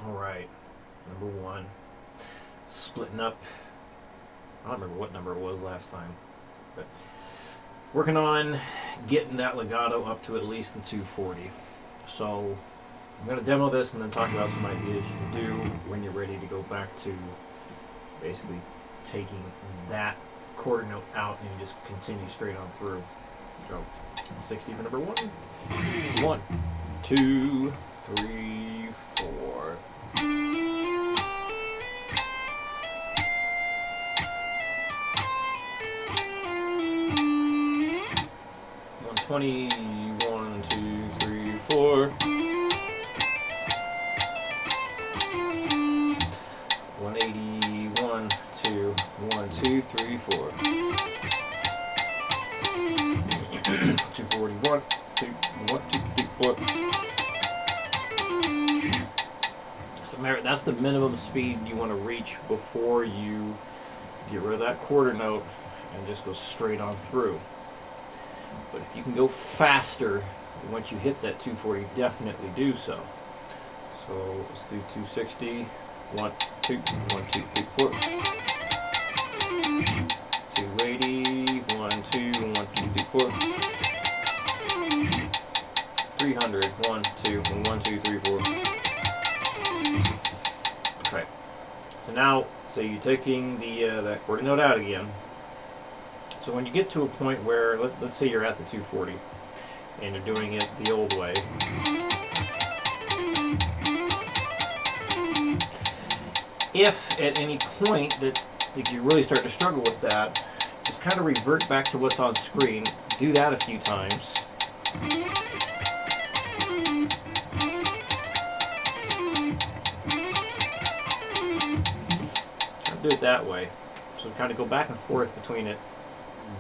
Alright, number 1. Splitting up. I don't remember what number it was last time. But working on getting that legato up to at least the 240. So I'm going to demo this and then talk about some ideas you can do when you're ready to go back to basically taking that quarter note out and you just continue straight on through. Go 60 for number 1. 1, 2, 3, 4. 120, 1, 2, 3, 4. 180, 1, 2, 1, 2, 3, 4. 240, 1, 2, 1, 2, 3, 4. So that's the minimum speed you want to reach before you get rid of that quarter note and just go straight on through. But if you can go faster, once you hit that 240, definitely do so. So let's do 260. 1, 2, 1, 2, 3, 4. 280. 1, 2, 1, 2, 3, 4. 300. 1, 2, 1, 2, 3, 4. Okay. So now, so you're taking the that quarter note out again. So when you get to a point where, let's say you're at the 240 and you're doing it the old way, if at any point that you really start to struggle with that, just kind of revert back to what's on screen, do that a few times. Do it that way. So kind of go back and forth between it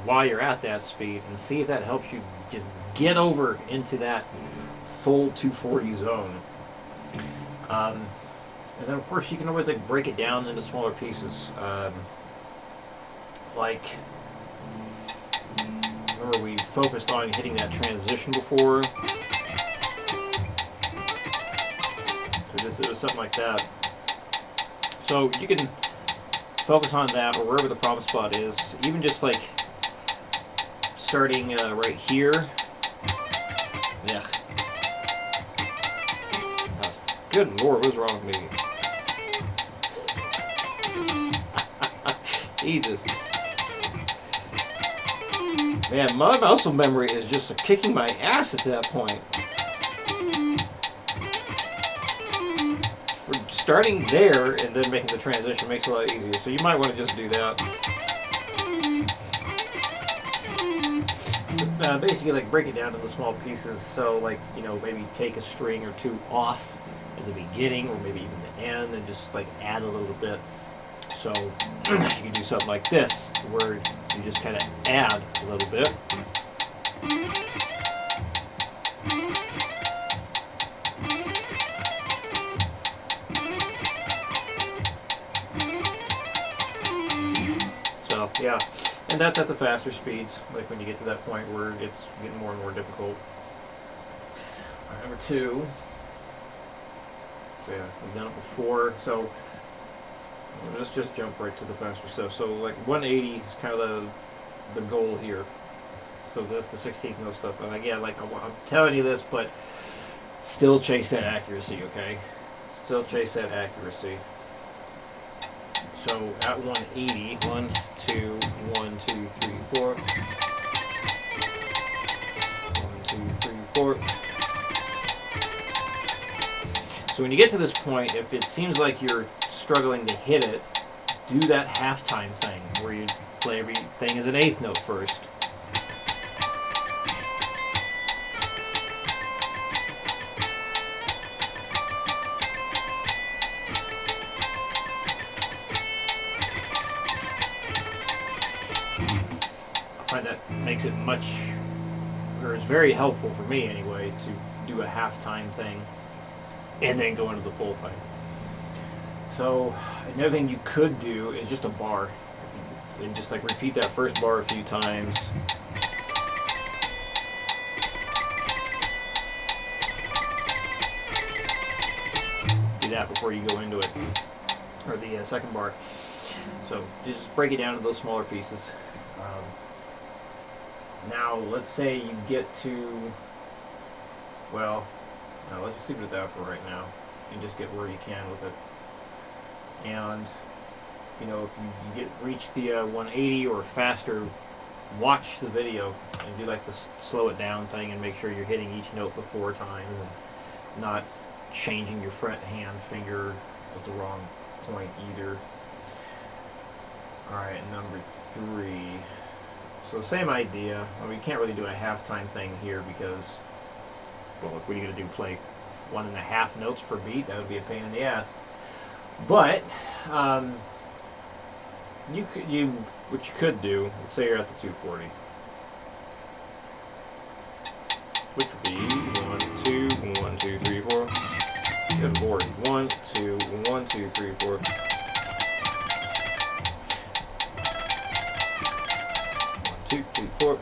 while you're at that speed and see if that helps you just get over into that full 240 zone. And then of course you can always like break it down into smaller pieces. Like, remember we focused on hitting that transition before. So just it was something like that. So you can focus on that or wherever the problem spot is, even just like starting right here. Yeah. Good Lord, what's wrong with me? Jesus. Man, my muscle memory is just kicking my ass at that point. For starting there and then making the transition makes it a lot easier. So you might want to just do that. Basically, like break it down into small pieces. So, like, you know, maybe take a string or two off in the beginning, or maybe even the end, and just like add a little bit. So you can do something like this, where you just kind of add a little bit. So yeah. And that's at the faster speeds, like when you get to that point where it's getting more and more difficult. All right, number 2. So yeah, we've done it before. So let's just jump right to the faster stuff. So like 180 is kind of the goal here. So that's the 16th note stuff. And again, like I'm telling you this, but still chase that accuracy, okay? Still chase that accuracy. So at 180, 1, 2, 1, 2, 3, 4. 1, 2, 3, 4. So when you get to this point, if it seems like you're struggling to hit it, do that halftime thing where you play everything as an eighth note first. That makes it much, or is very helpful for me anyway, to do a halftime thing and then go into the full thing. So another thing you could do is just a bar, and just like repeat that first bar a few times. do that before you go into it, or the second bar. So just break it down to those smaller pieces. Now, let's say you get to, well, no, let's just leave it at that for right now, and just get where you can with it. And you know, if you reach the 180 or faster, watch the video and do like the slow it down thing and make sure you're hitting each note before time and not changing your fret, hand, finger at the wrong point either. Alright, number 3. So same idea. I mean, you can't really do a halftime thing here because, well, look, what are you going to do? Play 1.5 notes per beat? That would be a pain in the ass. But what you could do, let's say you're at the 240, which would be 1, 2, 1, 2, 3, 4. Good lord, 1, 2, 1, 2, 3, 4. 1, 2, 3, 4.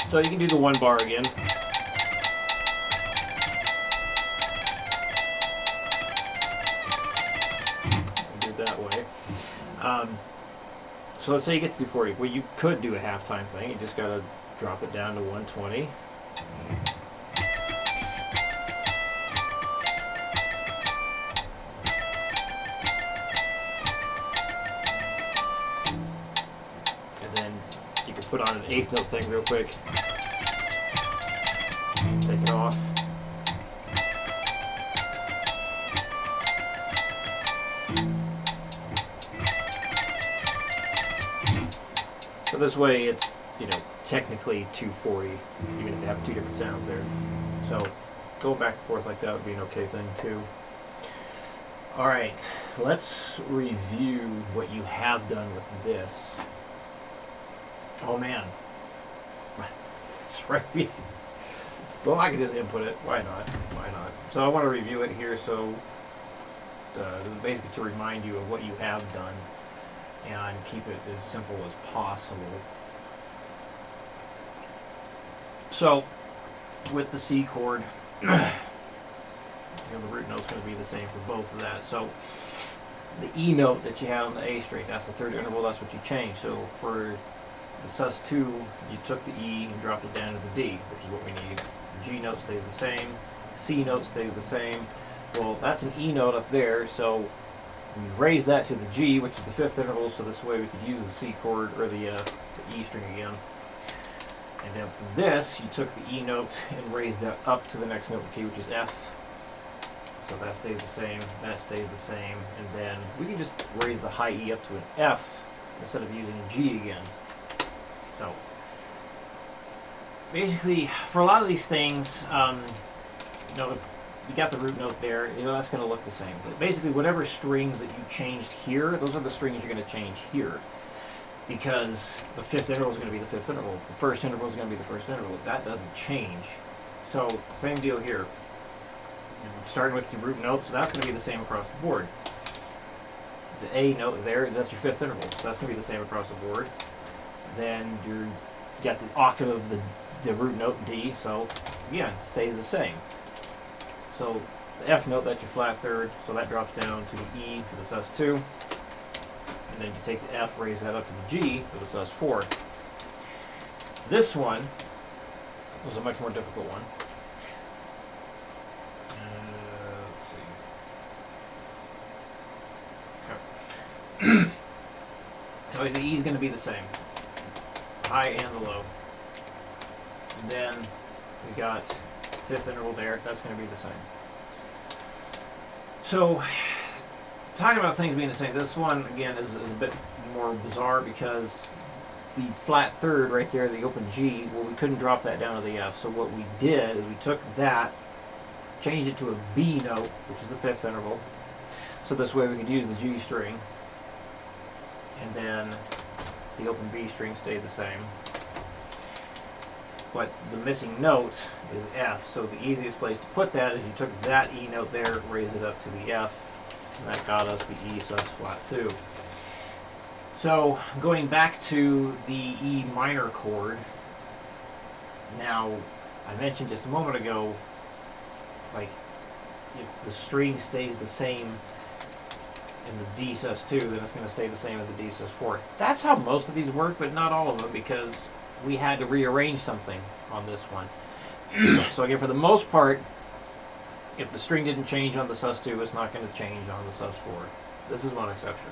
So you can do the 1 bar again. That way. So let's say you get to 240. Well, you could do a halftime thing. You just got to drop it down to 120. And then you can put on an 8th note thing real quick. Take it off. So this way it's, you know, technically 240, even if you have 2 different sounds there. So going back and forth like that would be an okay thing too. Alright, let's review what you have done with this. Oh man. That's right. Well, I can just input it. Why not? Why not? So I want to review it here, so basically to remind you of what you have done and keep it as simple as possible. So, with the C chord, you know, the root note's going to be the same for both of that. So, the E note that you had on the A string, that's the third interval, that's what you changed. So, for the sus2, you took the E and dropped it down to the D, which is what we need. The G note stays the same, C note stays the same. Well, that's an E note up there, so we raise that to the G, which is the 5th interval, so this way we could use the C chord, or the E string again. And then for this, you took the E note and raised that up to the next note key, which is F. So that stays the same, that stays the same, and then we can just raise the high E up to an F instead of using a G again. So basically, for a lot of these things, you know, if you got the root note there, you know, that's going to look the same. But basically, whatever strings that you changed here, those are the strings you're going to change here. Because the 5th interval is going to be the 5th interval. The 1st interval is going to be the 1st interval. That doesn't change. So, same deal here. Starting with the root note, so that's going to be the same across the board. The A note there, that's your 5th interval. So that's going to be the same across the board. Then you got the octave of the root note D, so again, stays the same. So the F note, that's your flat third, so that drops down to the E for the sus2. And then you take the F, raise that up to the G for the sus4. This one was a much more difficult one. Let's see. So the E is going to be the same, high and the low. And then we got 5th interval there, that's going to be the same. So, talking about things being the same, this one, again, is a bit more bizarre because the flat third right there, the open G, well, we couldn't drop that down to the F. So what we did is we took that, changed it to a B note, which is the 5th interval. So this way we could use the G string. And then the open B string stayed the same. But the missing note is F, so the easiest place to put that is you took that E note there, raised it up to the F, and that got us the E sus flat 2. So going back to the E minor chord, now I mentioned just a moment ago, like if the string stays the same in the D sus2, then it's going to stay the same in the D sus4. That's how most of these work, but not all of them, because we had to rearrange something on this one. So again, for the most part, if the string didn't change on the sus2, it's not going to change on the sus4. This is one exception.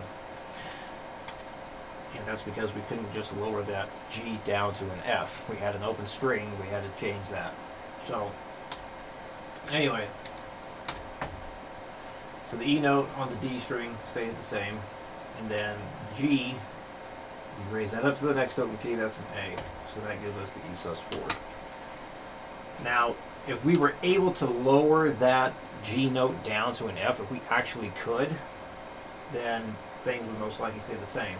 And that's because we couldn't just lower that G down to an F. We had an open string, we had to change that. So, anyway. So the E note on the D string stays the same. And then G, you raise that up to the next open key, that's an A. So that gives us the E sus4. Now, if we were able to lower that G note down to an F, if we actually could, then things would most likely stay the same.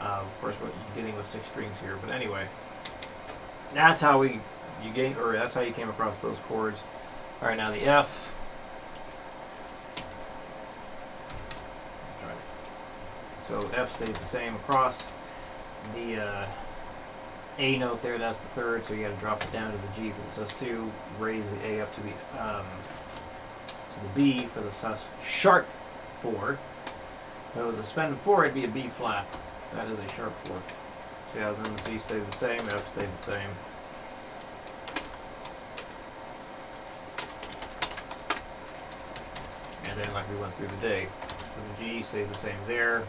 Of course, we're dealing with 6 strings here, but anyway, that's how that's how you came across those chords. All right, now the F. So F stays the same across. The A note there, that's the third, so you got to drop it down to the G for the sus2, raise the A up to the B for the sus sharp 4. If it was a suspended 4, it'd be a B flat. That is a sharp 4. So yeah, then the C stayed the same, F stayed the same. And then like we went through today. So the G stays the same there.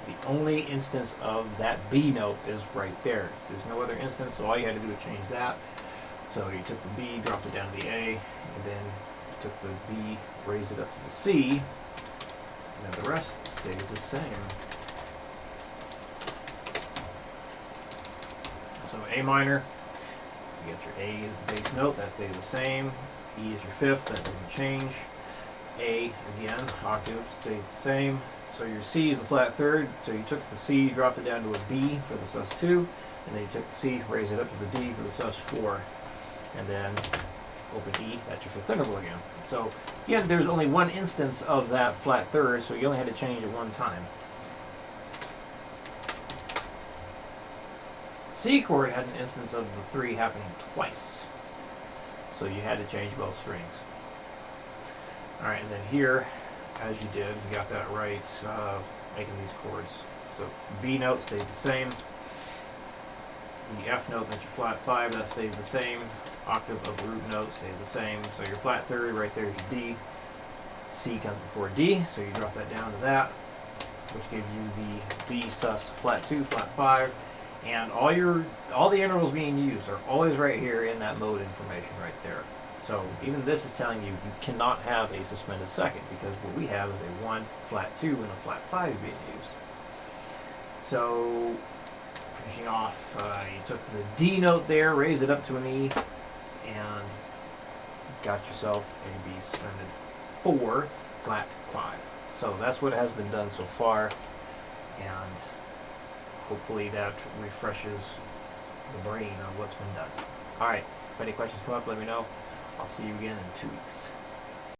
The only instance of that B note is right there. There's no other instance, so all you had to do was change that. So you took the B, dropped it down to the A, and then you took the B, raised it up to the C, and then the rest stays the same. So A minor, you get your A as the bass note, that stays the same. E is your fifth, that doesn't change. A, again, octave, stays the same. So your C is the flat third, so you took the C, dropped it down to a B for the sus2, and then you took the C, raised it up to the D for the sus4, and then open E, that's your fifth interval again. So again, there's only one instance of that flat third, so you only had to change it one time. C chord had an instance of the 3 happening twice, so you had to change both strings. Alright, and then here, as you did, you got that right, making these chords. So B note stays the same. The F note, that's your flat 5, that stays the same. Octave of the root note stays the same. So your flat third right there is your D. C comes before D, so you drop that down to that, which gives you the B sus flat 2, flat 5. And all the intervals being used are always right here in that mode information right there. So even this is telling you cannot have a suspended second, because what we have is a 1, flat 2, and a flat 5 being used. So finishing off, you took the D note there, raised it up to an E, and got yourself a B suspended 4, flat 5. So that's what has been done so far, and hopefully that refreshes the brain on what's been done. Alright, if any questions come up, let me know. I'll see you again in 2 weeks.